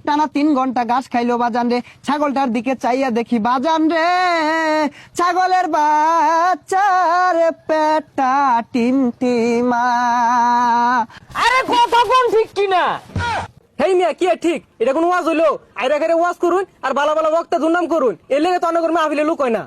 টানা 3 ঘন্টা ঘাস খাইলো বাজান রে। ছাগলটার দিকে চাইয়া দেখি বাজান রে, ছাগলের বাচ্চার পেটটা টিমটিমা। আরে কথা কোন ঠিক কিনা? হেই মিয়া কি ঠিক? এটা কোন ওয়াজ হইলো? আইরা করে ওয়াজ করুন আর বালা বালা বক্তা দুর্নাম করুন, এর লেগে তো অনেক মাহফিলে লোক হয় না।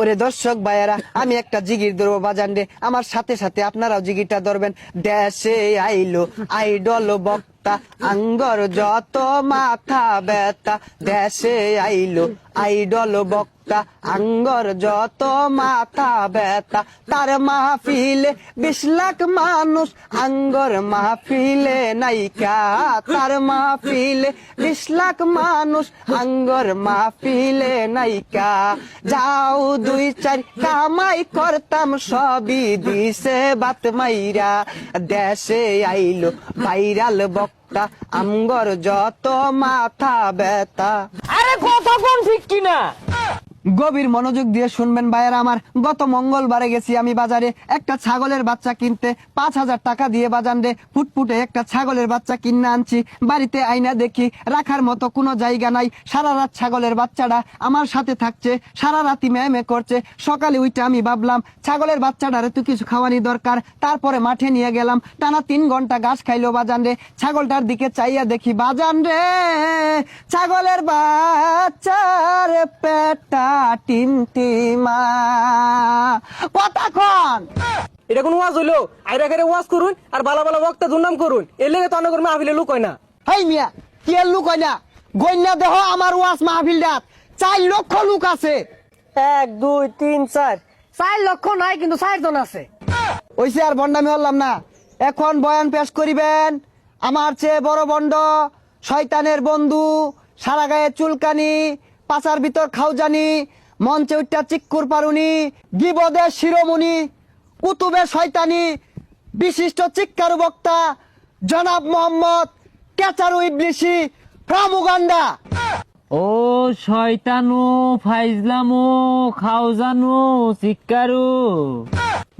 ওরে দর্শক ভাইয়েরা, আমি একটা জিগির ধরবো বাজান রে, আমার সাথে সাথে আপনারাও জিগিরটা ধরবেন। দেশে আইলো আইডল বক্তা, আঙ্গর যত মাথা ব্যথা। দেশে আইলো আইডল বক্তা, আঙ্গর যত মাথা ব্যথা। তার মাহফিলে 20 লাখ মানুষ, আঙ্গর মাহফিলে নাইকা। তার মাহফিলে 20 লাখ মানুষ, আঙ্গর মাহফিলে নাইকা। যাও 2-4 কামাই করতাম, সবই দিছে বাত মাইরা। দেশে আইলো ভাইরাল বক্তা, আঙ্গর যত মাথা ব্যথা। আরে কথা কোন ঠিক কিনা? গভীর মনোযোগ দিয়ে শুনবেন ভাইয়েরা আমার। গত মঙ্গলবারে গেছি আমি বাজারে একটা ছাগলের বাচ্চা কিনতে। 5000 টাকা দিয়ে বাজান রে ফুটফুটে একটা ছাগলের বাচ্চা কিনে আনছি। বাড়িতে আইনা দেখি রাখার মতো কোনো জায়গা নাই। সারা রাত ছাগলের বাচ্চাটা আমার সাথে থাকছে, সারা রাতি ম্যামে করছে। সকালে উঠে আমি ভাবলাম ছাগলের বাচ্চাটারে তো কিছু খাওয়ানি দরকার। তারপরে মাঠে নিয়ে গেলাম, টানা 3 ঘন্টা ঘাস খাইলো বাজান রে। ছাগলটার দিকে চাইয়া দেখি বাজান রে, ছাগলের বাচ্চার পেটটা টিমটিমা। কতক্ষণ? এটা কোন ওয়াজ হইলো? আইরা করে ওয়াজ করুন আর বালা বালা বক্তা দুর্নাম করুন, এর লেগে তো অনেক মাহফিলে লোক হয় না। হেই মিয়া কি এর লোক হয় না? গইনা দেহ আমার ওয়াজ মাহফিলটাত 4 লক্ষ লোক আছে। 1 2 3 4 4 লক্ষ নাই, কিন্তু 4 জন আছে। ওইসে আর বন্ডামি হলাম না। এখন বয়ান পেশ করিবেন আমার চেয়ে বড় বন্ড, শয়তানের বন্ধু, সারা গায়ে চুলকানি, পাচার ভিতর খাউজানি, মঞ্চে উঠটা চিক্কুর পারুনি, গিবদের শিরোমণি, কুতুবে শয়তানি, বিশিষ্ট চিৎকারু বক্তা জনাব মোহাম্মদ কেচারু ইবলিসি ফ্রম উগান্ডা। ও শয়তানু ফাইজলামু খাওজানু চিক্কারু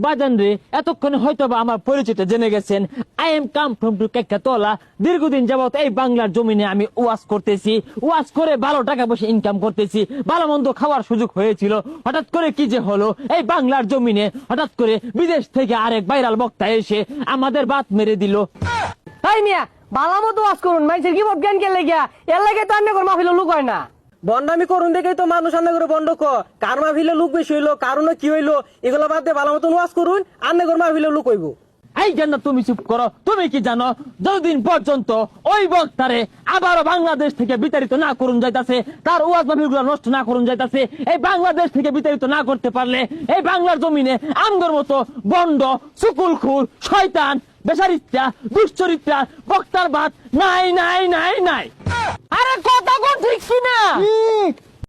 বাজান রে, এতক্ষণে হয়তো বা আমার পরিচিত জেনে গেছেন। I am come from to কেকাতলা। দীর্ঘদিন যাবত এই বাংলার জমিনে আমি ওয়াজ করতেছি, ওয়াজ করে ভালো টাকা পয়সা ইনকাম করতেছি, ভালো মন্দ খাওয়ার সুযোগ হয়েছিল। হঠাৎ করে কি যে হলো, এই বাংলার জমিনে হঠাৎ করে বিদেশ থেকে আরেক ভাইরাল বক্তা এসে আমাদের বাত মেরে দিল। তাই মিয়া বালা মতো ওয়াজ করুন, মানুষের কি মত জ্ঞান কে লেগিয়া, এর লাগে তো অন্য করে মাহফিলে লোক হয় না। বন্ডামি করুন দেখেই তো মানুষ আন্না করে বন্ড কার মাহফিলে লোক বেশি হইলো, কারণ কি হইলো, এগুলো বাদ দিয়ে ভালো মতন ওয়াজ করুন, আন্না করে মাহফিলে লোক হইব। এই জন্য তুমি চুপ করো। তুমি কি জানো, যতদিন পর্যন্ত ওই বক্তারে আবারও বাংলাদেশ থেকে বিতাড়িত না করুন যাইতাছে, তার ওয়াজ মাহফিলগুলো নষ্ট না করুন যাইতাছে, এই বাংলাদেশ থেকে বিতাড়িত না করতে পারলে এই বাংলার জমিনে আমগর মতো বন্ড, সুকুলখুর, শয়তান, বেচারিত্রা, দুশ্চরিত্রা বক্তার বাদ নাই নাই নাই নাই। আরে কথা কোন ঠিক কিনা?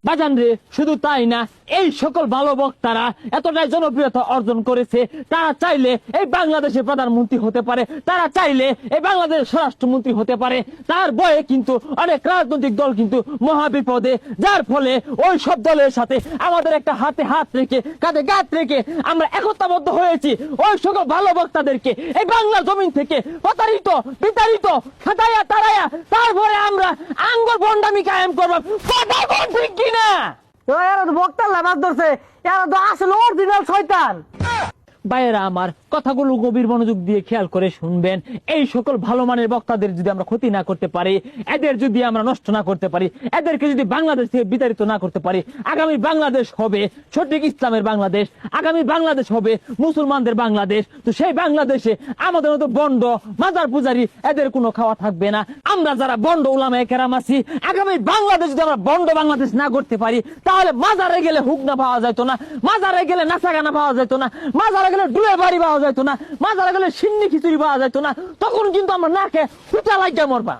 বাজান রে, শুধু তাই না, এই সকল ভালো বক্তারা এতটাই জনপ্রিয়তা অর্জন করেছে, তারা চাইলে এই বাংলাদেশের প্রধানমন্ত্রী হতে পারে, তারা চাইলে এই বাংলাদেশের স্বরাষ্ট্রমন্ত্রী হতে পারে। তার বয়ে কিন্তু অনেক রাজনৈতিক দল কিন্তু মহাবিপদে, যার ফলে ওই সব দলের সাথে আমাদের একটা হাতে হাত রেখে কাঁধে কাঁধ রেখে আমরা একতাবদ্ধ হয়েছি ওই সকল ভালো বক্তাদেরকে এই বাংলা জমিন থেকে প্রতারিত, বিতাড়িত, খাতায়া তারায়া, তারপরে আমরা আঙ্গুর ভণ্ডামি কায়েম করবো। কথা কোন ঠিক কিনা? এরা তো বক্তার লাভ ধরছে, এরা তো আসলে অরিজিনাল শয়তান। ভাইয়েরা আমার, কথাগুলো গভীর মনোযোগ দিয়ে খেয়াল করে শুনবেন। এই সকল ভালো মানের বক্তাদের যদি আমরা ক্ষতি না করতে পারি, এদের যদি আমরা নষ্ট না করতে পারি, এদেরকে যদি বাংলাদেশ থেকে বিতাড়িত না করতে পারি, আগামী বাংলাদেশ হবে সঠিক ইসলামের বাংলাদেশ, আগামী বাংলাদেশ হবে মুসলমানদের বাংলাদেশ। তো সেই বাংলাদেশে আমাদের মতো বন্ড, মাজার পূজারি এদের কোনো খাওয়া থাকবে না। আমরা যারা বন্ড উলামায়ে কেরাম আছি, আগামী বাংলাদেশ যদি আমরা বন্ড বাংলাদেশ না করতে পারি, তাহলে মাজারে গেলে হুকনা পাওয়া যেত না, মাজারে গেলে নাচাগানা পাওয়া যেত না, মাজারে গেলে ডুলে বাড়ি পাওয়া যেত না, মাজারে গেলে সিন্নি খিচুড়ি পাওয়া যেত না। তখন কিন্তু আমরা নাকে ফুটা লাগিয়া মরবা।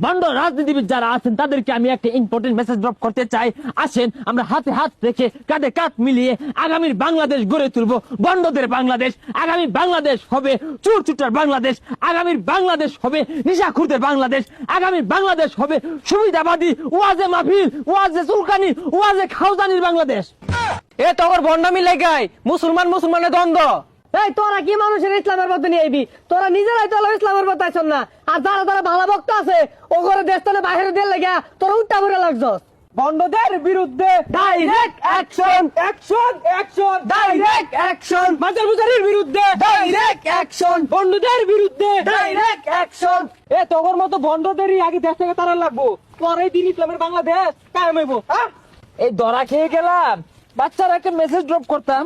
বন্ড রাজনীতিবিদ যারা আছেন তাদেরকে আমি একটা ইম্পর্টেন্ট মেসেজ ড্রপ করতে চাই। আসেন আমরা হাতে হাত রেখে কাঁধে কাঁধ মিলিয়ে আগামীর বাংলাদেশ গড়ে তুলবো, বন্ডদের বাংলাদেশ। আগামী বাংলাদেশ হবে চোর চুটার বাংলাদেশ, আগামীর বাংলাদেশ হবে নিশাখুরদের বাংলাদেশ, আগামীর বাংলাদেশ হবে সুবিধাবাদী, ওয়াজে মাহফিল, ওয়াজে চুলকানি, ওয়াজে খাওজানির বাংলাদেশ। এ তখন বন্ডামি লেগাই মুসলমানের দ্বন্দ্ব। এই তোরা কি মানুষের ইসলামের পথে নিয়ে আইবি? তোরা নিজেরাই তো ইসলামের পথে আইছন না, আর যারা যারা ভালো ভক্ত আছে ও করে দেশ তো বাইরে দিয়ে লেগে তোরা উল্টা করে লাগছস। বন্ধদের বিরুদ্ধে direct action, action action, direct action, বাজার বুজারির বিরুদ্ধে ডাইরেক্ট অ্যাকশন, বন্ধুদের বিরুদ্ধে ডাইরেক্ট অ্যাকশন। এ তোর মতো বন্ধদেরই আগে দেশ থেকে তারা লাগবো, পরেই দিন ইসলামের বাংলাদেশ কায়েম হইব। এই ধরা খেয়ে গেলাম, বাচ্চারা একটা মেসেজ ড্রপ করতাম।